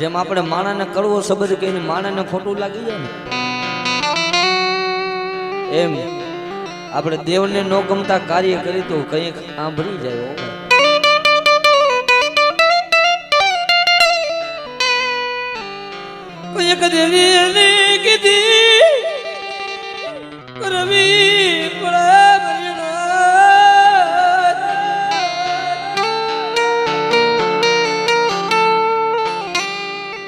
જેમ આપણે માણાને કડવો શબ્દ કહીને માણાને ખોટું લાગી જાય ને, એમ આપણે દેવને નો ગમતા કાર્ય કરી તો કંઈક સાંભળી જાય. કંઈક દેવીને કીધી રવિ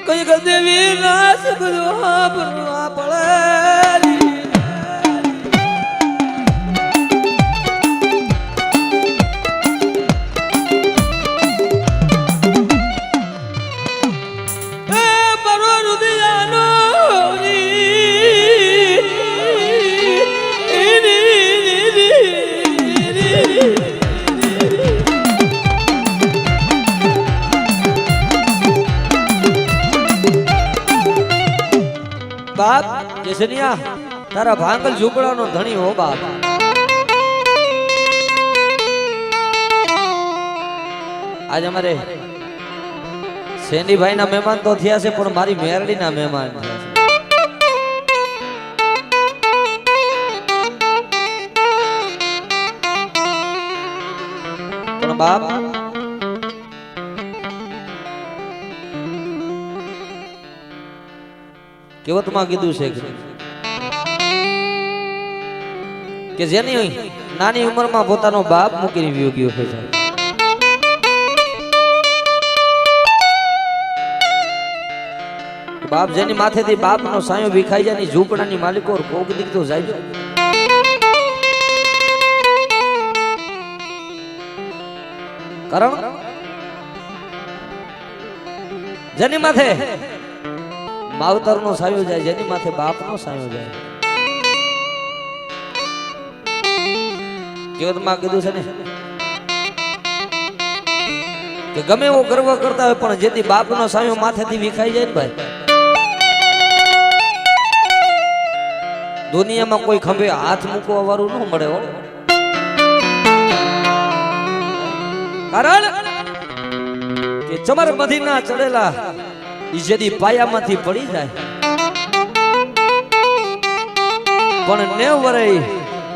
કંઈક દેવી નાશ કરવા પડવા પડે. બાપ કેસનિયા તારા ભાંગલ ઝૂંપડાનો ધણી હો બાપ. આજ અમારે સેનીભાઈ ના મહેમાન તો થયા છે, પણ મારી મેરડી ના મહેમાન થયા છે. પણ બાપ કેવતમાં કીધું છે કે જેની નાની ઉંમરમાં પોતાનો બાપ મૂકીને વિયો ગયો છે, બાપ જેની માથેથી બાપનો સાયો વિખાઈ જાય ની ઝૂંપડાની માલિકો કોક દીક તો જાય. કારણ જેની માથે માવતરનો સાયો જાય, જેની માથે બાપનો સાયો જાય. કેવતમાં કીધું છે ને કે ગમે એવો ગર્વ કરતા હોય પણ જેથી બાપનો સાયો માથેથી વિખાઈ જાય ને ભાઈ, દુનિયામાં કોઈ ખંભે હાથ મૂકવા વાળું ન મળે હો. કારણ કે ચમર મધીના ચડેલા જેદી પાયામાંથી પડી જાય પણ 9 વર્ષ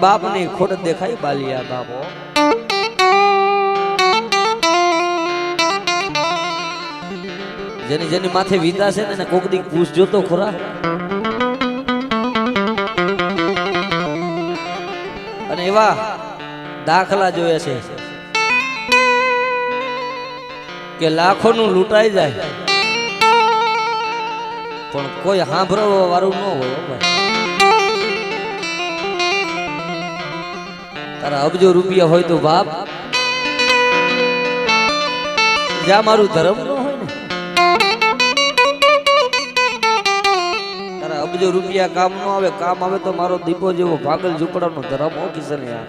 બાપની ખોટ દેખાય બાલિયા બાપો. જેની જેની માથે વીતા છે ને કોક દી પૂછજો તો ખરા. અને એવા દાખલા જોયા છે કે લાખોનું લૂંટાઈ જાય પણ કોઈ સાંભળવા વાળું ન હોય. તારા અબજો રૂપિયા હોય તો બાપ જ્યાં મારું ધર્મ ન હોય ને, તારા અબજો રૂપિયા કામ ન આવે, કામ આવે તો મારો દીપો જેવો ભાગલ ઝૂંપડાનો ધર્મ હો કિશનિયા.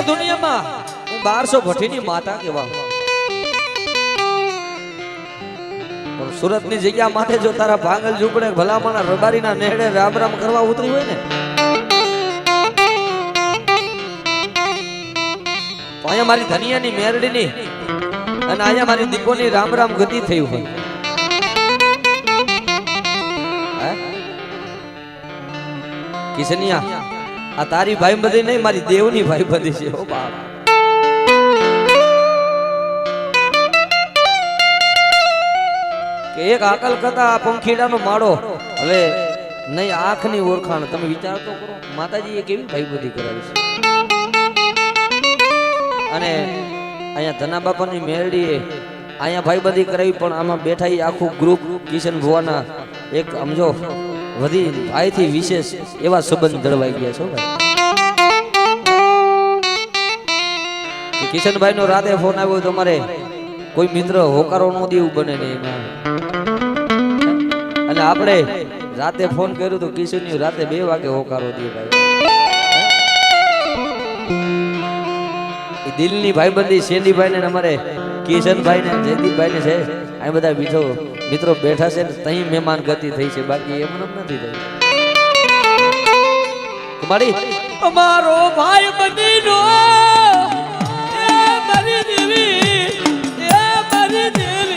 દુનિયામાં હું 1200 ભઠ્ઠીની માતા કેવા, પણ સુરતની જગ્યા માથે જો તારા ભાંગલ ઝૂંપડે ભલામણા રબારીના નેહડે રામ રામ કરવા ઉતરી હોય ને, અહીંયા મારી ધનિયાની મેરડીની અને અહીંયા મારી દીપોની રામ રામ ગતિ થઈ હોય. કિશનિયા આ તારી ભાઈ બધી નહીં, મારી દેવની ભાઈ બધી છે હો બાપ. કે એક આકલ કરતા આ પંખીડાનો માળો હવે નહીં આંખની ઓળખાણ. તમે વિચાર તો કરો માતાજીએ કેવી ભાઈ બધી કરાવી છે. અને અહીંયા ધના બાપાની મેરડીએ અહીંયા ભાઈ બધી કરાવી, પણ આમાં બેઠા આખું ગ્રુપ કિશન ભુવાના એક સમજો વધી ભાઈથી વિશેષ એવા સંબંધ જળવાઈ ગયા છો ભાઈ. કિશનભાઈ નો રાતે ફોન આવ્યો તો મારે કોઈ મિત્ર હોકારો નો દેવું બને ને એમાં, અને આપણે રાતે ફોન કર્યો તો કિશોરની રાતે 2 વાગે હોકારો દે ભાઈ. દિલની ભાઈબંધી શેલીભાઈ ને અમારે કિશનભાઈ ને જયદીપભાઈ ને છે આ બધા મિત્રો બેઠા છે ને તઈ મહેમાન ગતિ થઈ છે બાકી એમ નથી થઈ તમારી અમારો ભાઈ બનીનો એ મારી દેવી એ મારી દેવી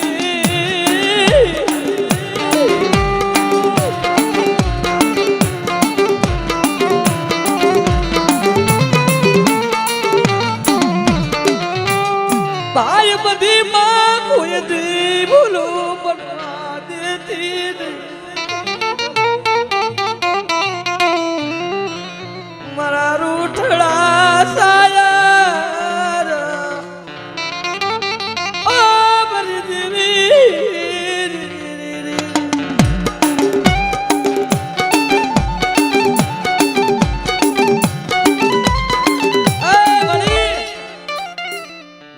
ભાઈ બધી માં કોઈ દી ભૂલો બનવા દેતી નહીં મારા રૂઠડા સાયાર ઓ મારી દેવી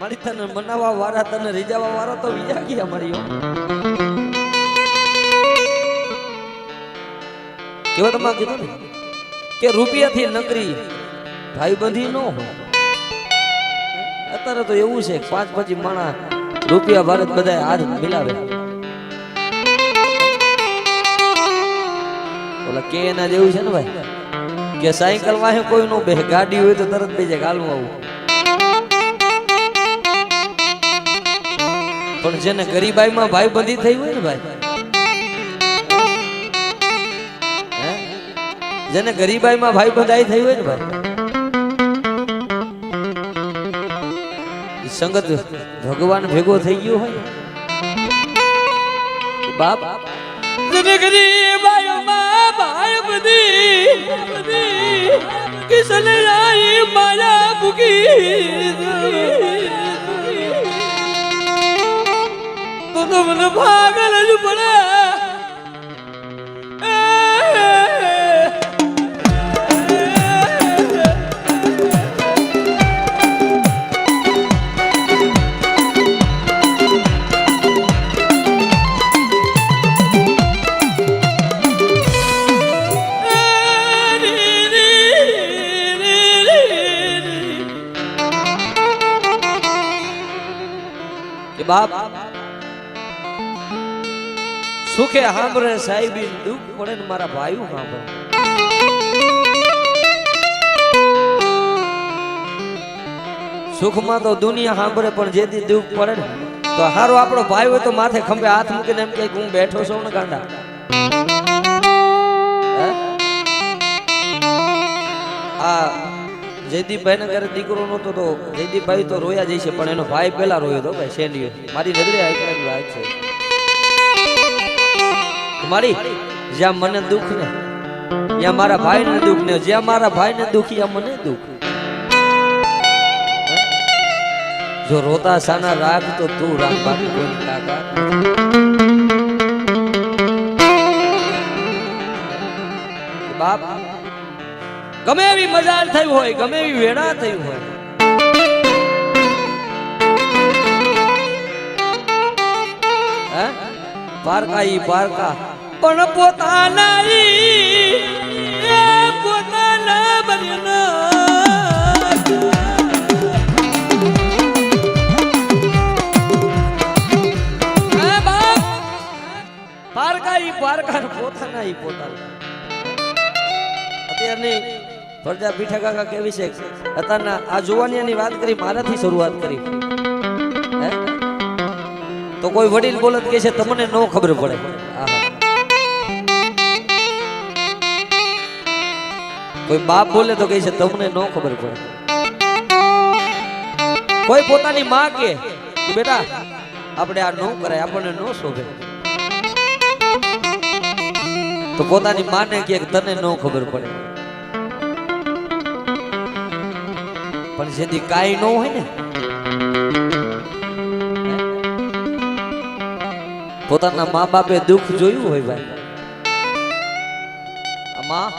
મારી તને મનાવા વાળા તને રીજાવા વાળા તો વિયા ગયા મારી કેવા તમે કીધું ને કે રૂપિયાથી નકરી ભાઈબંધી ન હોય અત્યારે તો એવું છે 5-5 માણા રૂપિયા ભારત બધા હાથ મિલાવે ઓલા કે એના જેવું છે ને ભાઈ કે સાયકલ વાહે કોઈ નો બે ગાડી હોય તો તરત બે જાય ગાલવું આવું પણ જેને ગરીબાઈ માં ભાઈબંધી થઈ હોય ને ભાઈ જેને ગરીબાઈ માં ભાઈ બંધાઈ થઈ હોય ને ભાઈ સંગત ભગવાન ભેગો થઈ ગયો હોય બાપ જેને ગરીબાઈ માં ભાઈ બધી કિસન આઈ માયા ભૂકી તો મને ભાગલ જ પડે બાપ સુખે સાંભળે સાહેબી દુઃખ પડે ને મારા ભાઈઓ સાંભળે સુખમાં તો દુનિયા સાંભળે પણ જેથી દુઃખ પડે ને તો હારો આપણો ભાઈ હોય તો માથે ખંભે હાથ મૂકીને એમ કે હું બેઠો છું ને ગાંડા આ જયદીપભાઈ ને ઘરે દીકરો નતો તો જયદીપભાઈ તો રોયા જઈશે પણ એનો ભાઈ પેલા રોયો તો ભાઈ શેલીઓ મારી નજરે આઈકરાની વાત છે મારી જ્યાં મને દુઃખ ને ત્યાં મારા ભાઈ ને દુઃખ ને જ્યાં મારા ભાઈ ને દુઃખ ત્યાં મને દુઃખ જો રોતા સાના રાગ તો તું રાગ બાકી કોઈ કાકા બાપ ગમે એવી મજા થઈ હોય ગમે એવી વેડા થઈ હોય હે પારકા ઈ પારકા પણ પોતાના બન્યા પારકા ઈ પારકા પોતાના ઈ પોતાના અત્યારની ફરજા પીઠા કાકા કેવી છે અત્યારના આ જુવાનિયાની વાત કરી મારાથી શરૂઆત કરી હે તો કોઈ વડીલ બોલત કે છે તમને નો ખબર પડે કોઈ બાપ બોલે તો કહે છે તમને નો ખબર પડે કોઈ પોતાની માં કે બેટા આપણે આ નો કરાય આપણને નો શોભે તો પોતાની માને કે તને નો ખબર પડે પણ જેથી કાઈ ન હોય ને પોતાના મા બાપે દુઃખ જોયું હોય ભાઈ માં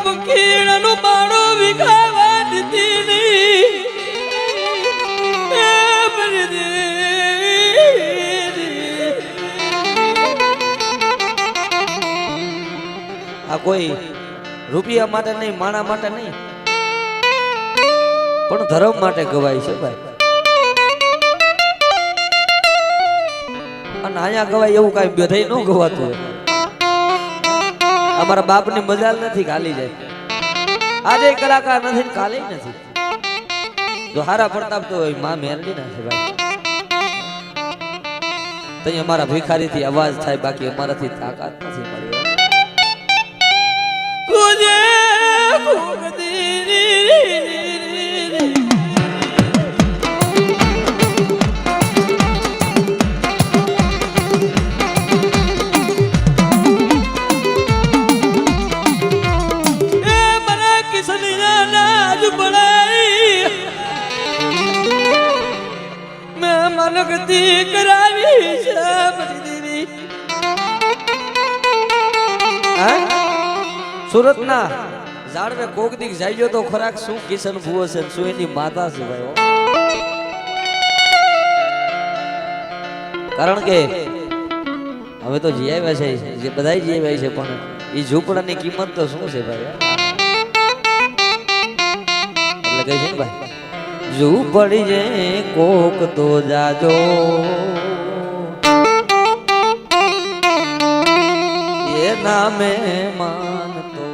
પંખીડાનું માળું વિખાવા દીધી નહીં એ મારી દેવી. આ કોઈ રૂપિયા માટે નહીં, માણા માટે નહીં, પણ ધર્મ માટે ગવાય છે ભાઈ. અને અહીંયા ગવાય એવું કઈ બેઠાઈ ન ગવાતું હોય. અમારા બાપની મજાલ નથી, ખાલી જાય. આજે કલાકાર નથી, કાલે નથી. જો હારા પ્રતાપ તો હોય માં મેરડી ના છે ભાઈ. તઈ અમારા ભિખારીથી અવાજ થાય, બાકી અમારાથી તાકાત નથી મળી. તુજે ભોગતી મનગતી કરાવી છે મારી દેવી. સુરતના ઝાડવે કોક દીક જાયજો તો ખોરાક શું કિશન ભુવો છે, શું એની માતા છે ભાઈ. કારણ કે હવે તો જી આવ્યા છે, જે બધા જી આવ્યા છે, પણ એ ઝૂંપડાની કિંમત તો શું છે ભાઈ. એટલે કહે છે ને ભાઈ, ઝૂંપડી જે કોક તો જાજો એ નામે માનતો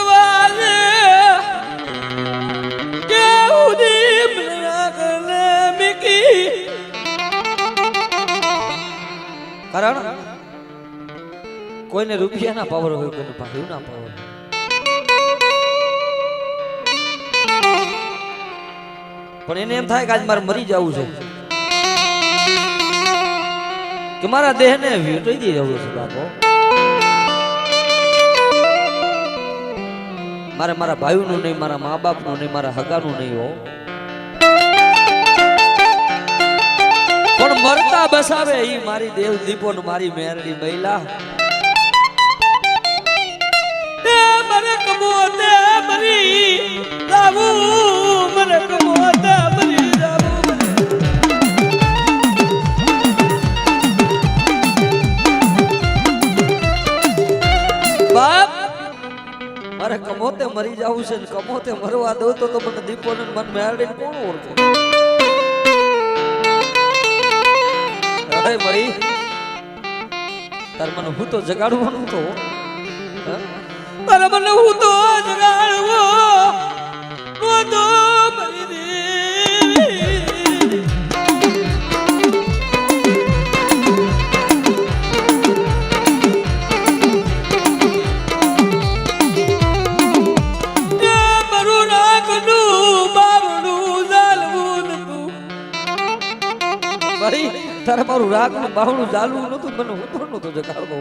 વાલે કે ઉદી મના કરલે મિકી. કારણ કોઈને રૂપિયાના પાવર હોય, કોઈને ભાઈના પાવર. પણ એને એમ થાય કે આજ મારે મરી જવું છે, કે મારા દેહને વીંટી દઈ જવું છે બાપો. મારે મારા ભાઈઓનું નહીં, મારા મા બાપનું નહીં, મારા હગાનું નહીં હો. પણ મરતા બસાવે ઈ મારી દેવ દીપો ને મારી મેરડી મહિલા. મને કમોતે મરી જાવું, મને કમોતે મરી જાવું. બાપ મારે કમોતે મરી જવું છે, ને કમોતે મરવા દઉં તો મને દીપો ને મન મેરડી કોણ ઓળખે. અરે મરી તાર મને હું તો જગાડવાનું તો અરે મને હું તો જગાડવો હું તો મરી દેવી. મારું રાખનું બાવણું જાલવું નતું. ભાઈ તારે મારું રાખનું બાવણું ચાલવું નતું, મને હું તો નતો જગાડવો.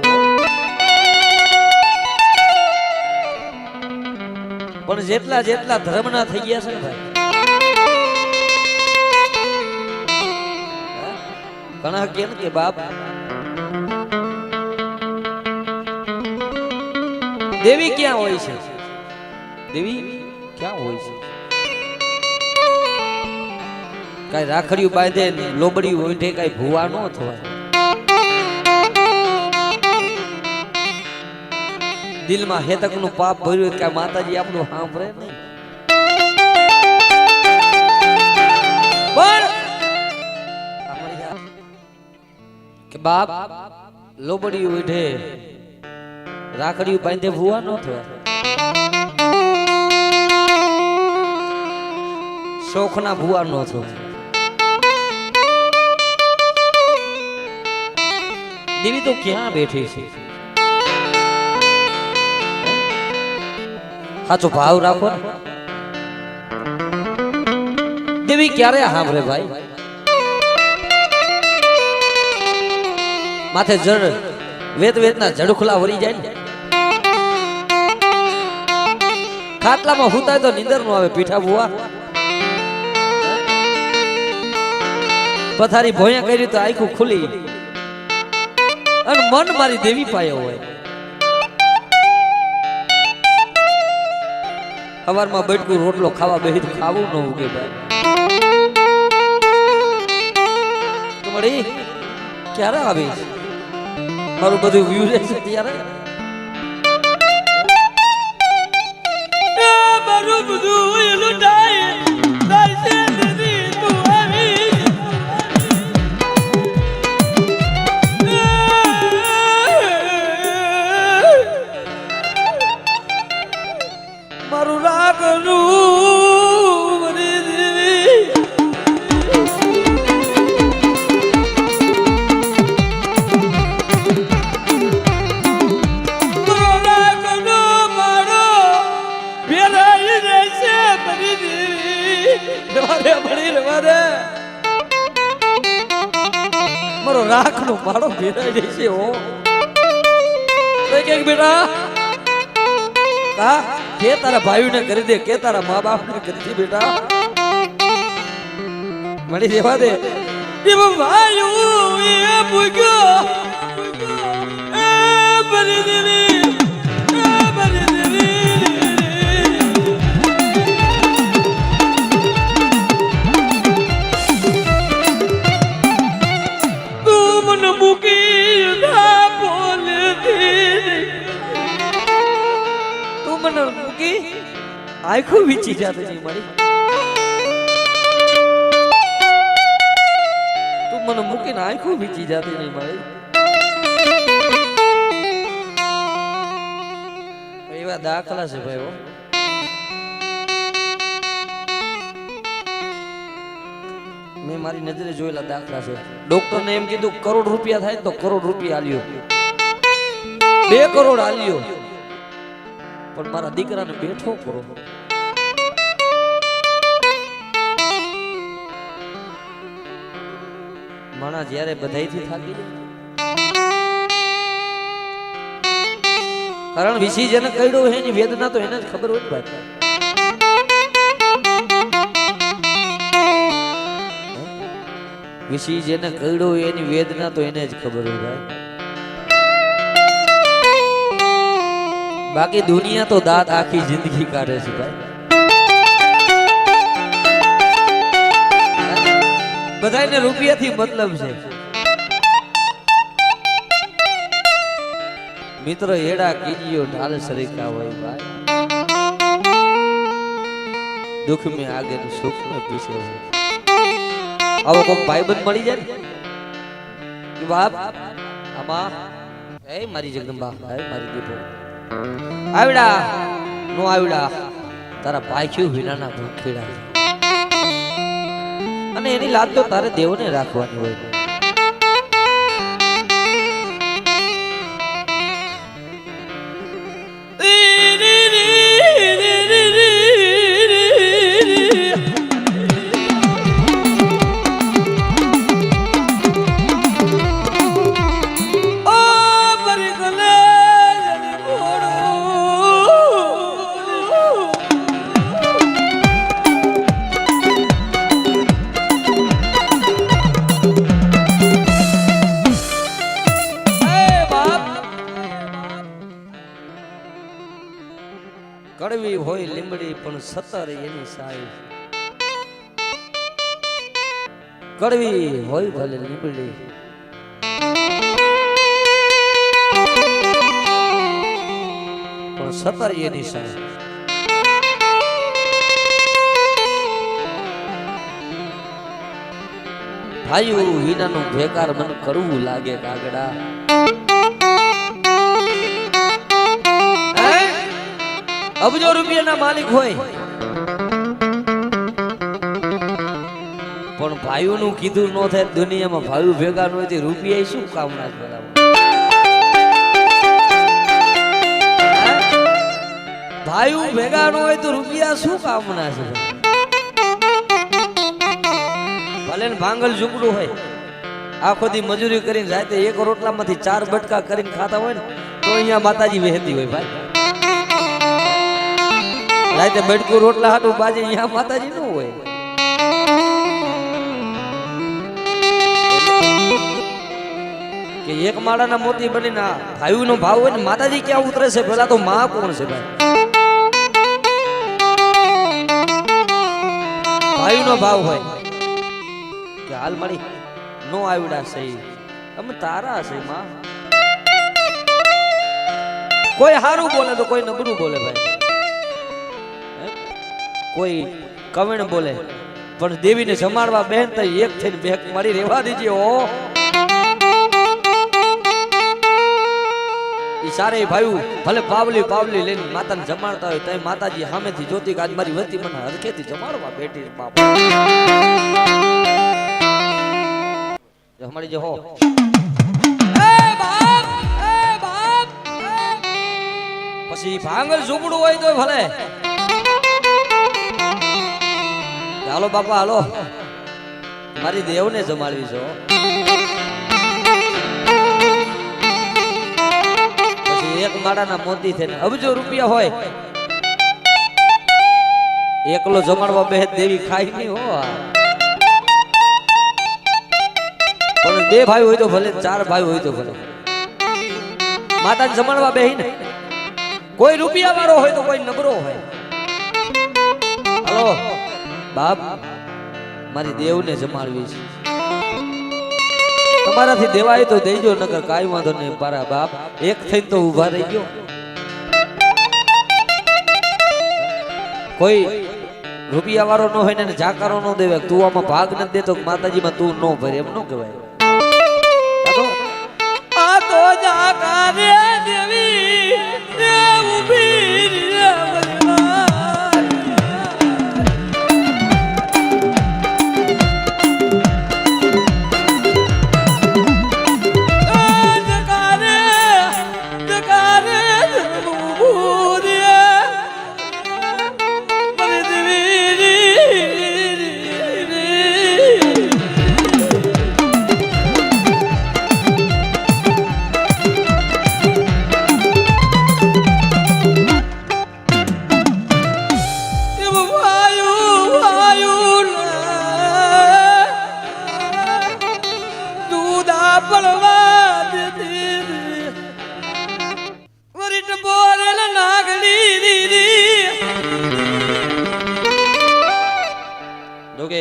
પણ જેટલા જેટલા ધર્મના થઈ ગયા છે ને ભાઈ, ઘણા કેમ કે બાપ દેવી ક્યાં હોય છે, દેવી ક્યાં હોય છે. કઈ રાખડીયું બાંધે લોબડી ઓઢે કઈ ભૂવા ન થવાય. દિલમાં હેતકનું પાપ ભર્યું કે માતાજી આપણું સાંભળે નહીં. પણ કે બાપ લોબડી ઓઢે રાખડીયું બાંધે ભૂવા ન થવાય. શોખના ભૂવા ન થવાય. દેવી તો ક્યાં બેઠી છે. સાચો ભાવ રાખો. દેવી ક્યારે સાંભળે ભાઈ. માથે જડ વેત વેતના જડખુલા વળી જાય ને. ખાટલામાં હુતાય તો નીંદર નો આવે. પીઠા બુઆ પથારી ભોયા કરી તો આખું ખુલી અને મન મારી દેવી પાયો હોય. સવારમાં બટકું રોટલો ખાવા બેહી તો ખાવું ન ઉગે ભાઈ તો મળી ક્યારે આવીશ મારું બધું વ્યૂ રહેશે ત્યારે મારું બધું એનું ડાય છે દીદી તું આવી મારું રાખનું મારી દેવી મારો રાખ નો માળો ભેરાઈ જશે હો કે બેટા કા કે તારા ભાઈઓને કરી દે કે તારા મા બાપને કરી દે બેટા મળી દેવા દે એ ભાઈઓ એ પૂગ્યો એ બરી દેવી એ બરી દેવી આખું વીચી જાતે નહીં મારી તું મને મૂકીને આખું વીચી જાતે નહીં મારી એવા દાખલા છે ભાઈ મેં મારી નજરે જોયેલા દાખલા છે ડોક્ટર ને એમ કીધું કરોડ રૂપિયા થાય તો કરોડ રૂપિયા આલ્યો 2 કરોડ આલ્યો પણ મારા દીકરાને બેઠો કરો માણા જ્યારે બધાઈથી થાકી જાય કારણ વિશી જેને કઈડો હોય એની વેદના તો એને જ ખબર હોય ભાઈ વિશી જેને કઈડો હોય એની વેદના તો એને જ ખબર હોય ભાઈ બાકી દુનિયા તો દાંત આખી જિંદગી કાઢે છે ભાઈ બધાને રૂપિયાથી મતલબ છે મિત્ર એડા કીજીઓ ઢાલ સરીકા હોય ભાઈ દુઃખ में आगे तो सुख में पीछे है આવો કોક ભાઈબંધ મળી જાય કે બાપ આમાં એ મારી જગદંબા એ મારી દીપો આવડા નો આવડા તારા પાખ્યું વિનાના ભૂખેડા અને એની લાત તો તારે દેવને રાખવાની હોય કડવી હોય લીમડી પણ સતર એની સાઈ કડવી હોય ભલે લીમડી પણ સતર એની સાઈ ભાઈઓ વિનાનું ભેકાર મન કરવું લાગે કાગડા અબજો રૂપિયાના માલિક હોય પણ ભાઈઓનું કીધું ન થાય દુનિયામાં ભાઈઓ ભેગા ન હોય તો રૂપિયા શું કામના કરાવે ભાઈઓ ભેગા ન હોય તો રૂપિયા શું કામના છે ભલે ભાંગલ ઝૂંપડું હોય આખો દી મજૂરી કરીને રાતે એક રોટલામાંથી 4 બટકા કરીને ખાતા હોય ને તો અહીંયા માતાજી વહેતી હોય ભાઈ રાતે બટકું રોટલા હાટું બાજે અહીંયા માતાજી નું હોય કે એક માળાના મોતી બનીને ભાઈઓનો ભાવ હોય ને માતાજી ક્યાં ઉતરે છે પેલા તો માં કોણ છે ભાઈ ભાઈનો ભાવ હોય કે હાલ મારી નો આવડા છે અમે તારા છે માં કોઈ હારું બોલે તો કોઈ નબળું બોલે ભાઈ કોઈ કમેણ બોલે પણ દેવીને જમાડવા બહેન તો એક થઈને બેક મારી રેવા દીજે ઓ ઈ સારે ભાઈ ભલે પાવલી પાવલી લઈને માતાને જમાડતા હોય તઈ માતાજી સામેથી જોતી કે આજ મારી વતી મને હરખેથી જમાડવા બેઠી બાપ અમારી જે હો પછી ભાંગલ ઝૂપડું હોય તો ભલે હાલો બાપા હાલો મારી દેવને જમાડવી છો પછી એક માળાના મોતી થઈને અબજો રૂપિયા હોય એકલો જમાડવા બેહે દેવી ખાઈ નહીં હો પણ બે ભાઈ હોય તો ભલે ચાર ભાઈ હોય તો ભલે માતાને જમાડવા બેહી ને કોઈ રૂપિયા વાળો હોય તો કોઈ નબળો હોય હાલો બાપ મારી દેવને જમાડવી છે તમારાથી દેવાય તો દેજો નકર કાઈ વાંધો નહીં મારા બાપ એક થઈને તો ઊભા રહી ગયો કોઈ રૂપિયા વાળો ન હોય ને જાકારો ન દેવે તું આમાં ભાગ નથી દેતો માતાજીમાં તું ન ભરે એમ ન કહેવાય આ તો જાકારે દેવી એ ઊભી રે જોકે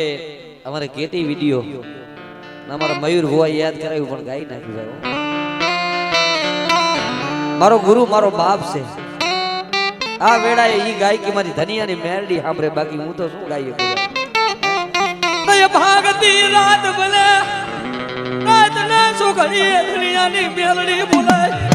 અમારે કેટી વિડિયો અમારા મયુર ભુવા યાદ કરાવ્યું પણ ગાઈ નાખ્યું મારો ગુરુ મારો બાપ છે આ વેળાએ ઈ ગાયકી મારી ધનિયાની મેરડી સાંભળે બાકી હું તો શું ગાઈએ ભાગતી રાત ભલે રાત ના સુખડી ધનિયાની મેરડી બોલાય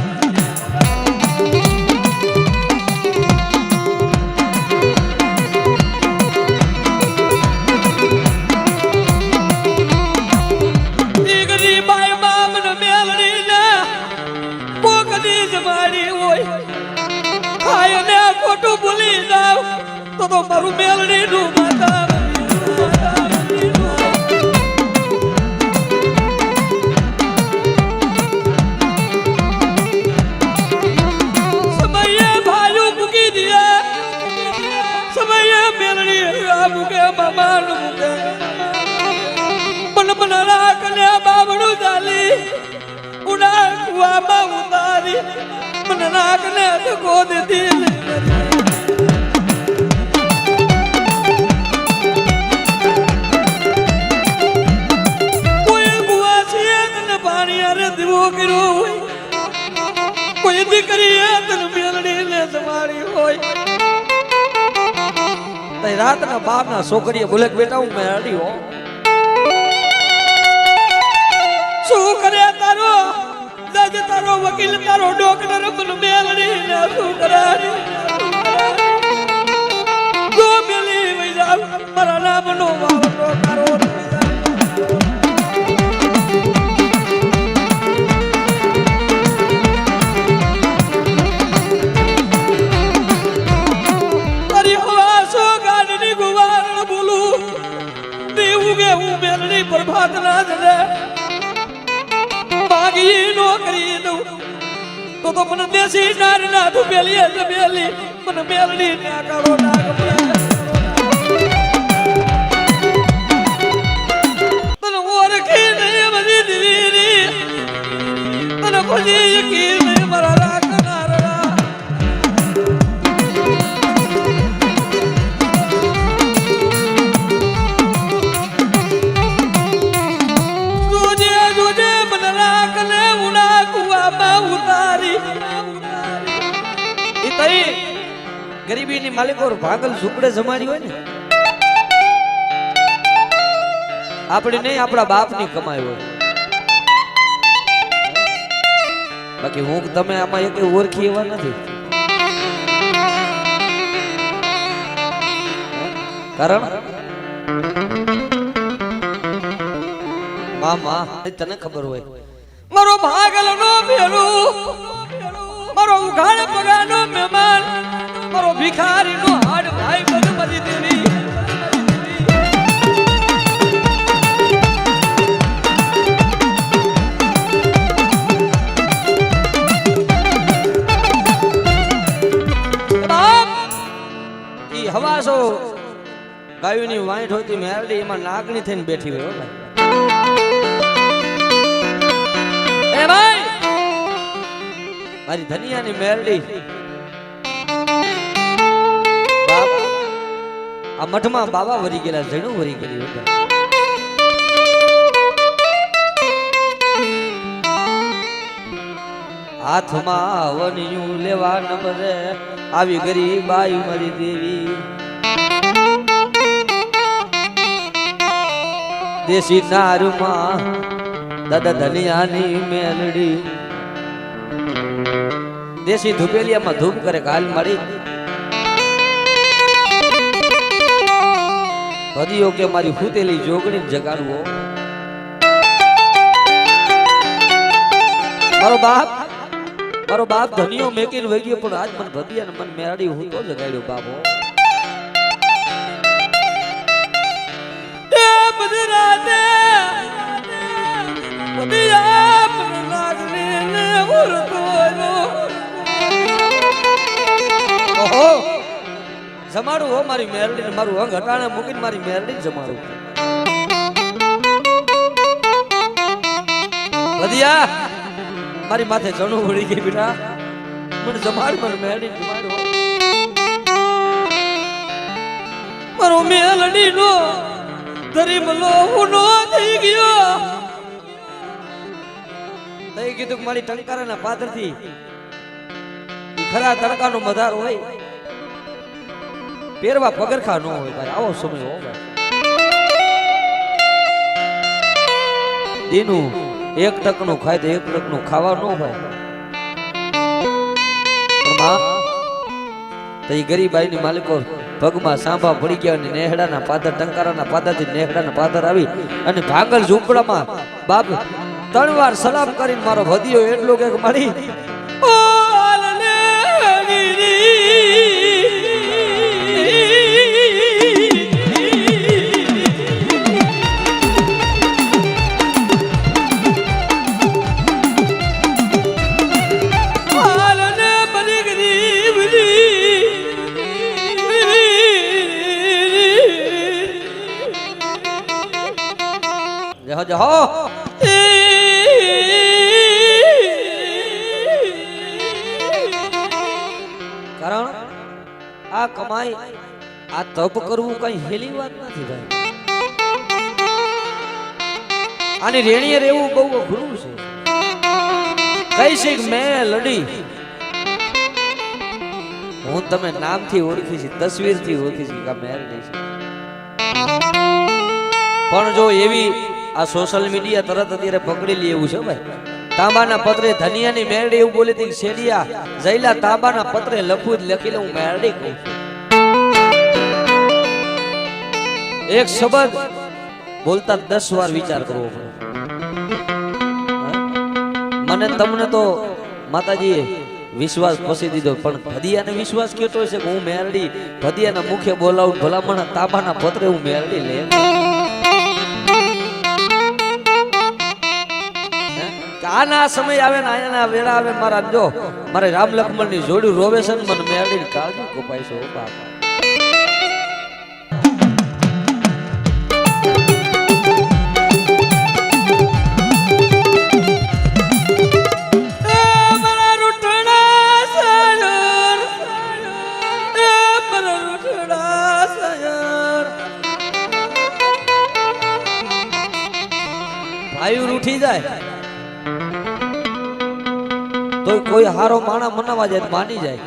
ખોટું ભૂલી જાવ તો મારું મેલડી નું માતા સમયે ભાઈઓ મૂકી દે સમયે મેલડી મૂકે મામા નું મૂકે મન મન રાખ ને બાબડું ચાલી ઉડા કુવામાં ઉતારી મન રાખ ને ધકો દેતી કોઈ દીકરી તને મેલડી ને તમારી હોય રાતના બાપના છોકરીએ બોલે બેટા હું મેરડી હો શું કરે તારો જજ તારો વકીલ તારો ડોક્ટર મને મેલડી ને શું કરે જો મેલી વઈ જાવ મારા નામનો વાવડો તારો પ્રભાત ના જલે માગી નો કરી દઉં તો મને દેશી નાર ના તું પેલી જમેલી મને મેલડી ના કરો નાગ તને ઓળખી નહીં બધી દીવી તને ખોજી યકીન નહીં મારા રાખનારા ગરીબીની માલિકો ભાગલ ઝૂંપડે જમાડી હોય ને, આપણી નહીં આપણા બાપની કમાઈ હોય. બાકી હું તમે આમાં એક ઓળખી એવા નથી. કારણ મામા તને ખબર હોય મારો ભાગલ નો ભેલું, મારો ઉઘાડ પગાનો મહેમાન, મારો ભિખારી નો હાડ ભાઈ બધું બધી દેવી. હવાસો ગાયોની વાંઠ હોતી મેરડી એમાં નાગણી થઈને બેઠી હોય. એ ભાઈ મારી ધનિયાની મેરડી આ મઠમાં બાબા વરી ગયેલા, જણું વરી ગયેલી હોય. હાથમાં વનિયું લેવા નંબરે આવી ગરીબાઈ મારી દેવી. દેશી નારમાં દાદા ધનિયાની મેલડી, દેશી ધુપેલિયામાં ધૂપ કરે કાલ મારી ભદીઓ કે મારી ફૂટેલી જોગણી જગાડવો. મારો બાપ ધનિયો મેકીને વહી ગયો, પણ આજ મને ભદિયા ને મન મેરાડી હું તો જગાડ્યો બાપો. બધી રાતે ભદિયા મને નાગને ઉરતો ઓહો જમાડું હો મારી મેરડી ને, મારું અંગ હટાણે મૂકીને મારી મેરડી જમાડું. ભદિયા મારી માથે જણું વળી ગઈ બેટા, મને જમાડ, મને મેરડી જમાડો. મારો મેલડી નો ગરીબલો હુનો થઈ ગયો. તઈ કીધું કે મારી ટંકારાના પાદરથી ખરા તડકાનો મધાર હોય, પહેરવા પગરખા ન હોય ભાઈ. આવો સમય હો ભાઈ. દીનું એક ટકનું ખાય તો એક ટકનું ખાવા ન હોય. તો એ ગરીબાઈની માલિકો પગમાં સાંભા પડી ગયા અને નેહડાના પાદર, ટંકારાના પાદરથી નેહડાના પાદર આવી અને ભાગલ ઝૂંપડામાં બાપ 3 વાર સલામ કરીને મારો ભદિયો એટલો કે મારી જહો કારણ આ કમાઈ આ તપ કરવું કઈ હેલી વાત નથી ભાઈ. આની રેણીએ રહેવું બહુ અઘરું છે. કઈ શીખ મેં લડી હું તમે નામથી ઓળખી છે, તસવીરથી ઓળખી છે કે મેરડી છે. પણ જો એવી આ સોશિયલ મીડિયા તરત અત્યારે પકડી લે એવું છે ભાઈ. તાંબાના પત્રે ધનિયાની મેરડી એવું બોલી હતી, શેડિયા જઈલા તાંબાના પત્રે લખું જ લખી લે હું મેરડી કહું છું. એક શબ્દ બોલતા 10 વાર વિચાર કરવો પડે. મને તમને તો માતાજીએ વિશ્વાસ પસી દીધો, પણ ભદિયાને વિશ્વાસ કેટલો છે કે હું મેરડી ભદિયાના મુખે બોલાવું, ભલામણ તાંબાના પત્રે હું મેરડી લે. આના સમય આવે ને આના વેળા આવે મારા જો મારે રામ લક્ષ્મણ ની જોડ્યું રોવે છે ને મને મેરડી કાળજી કપાય છે. ઓ બાપા ભાઈ ઉઠી જાય તો કોઈ હારો માણા મનાવા જાય માની જાય.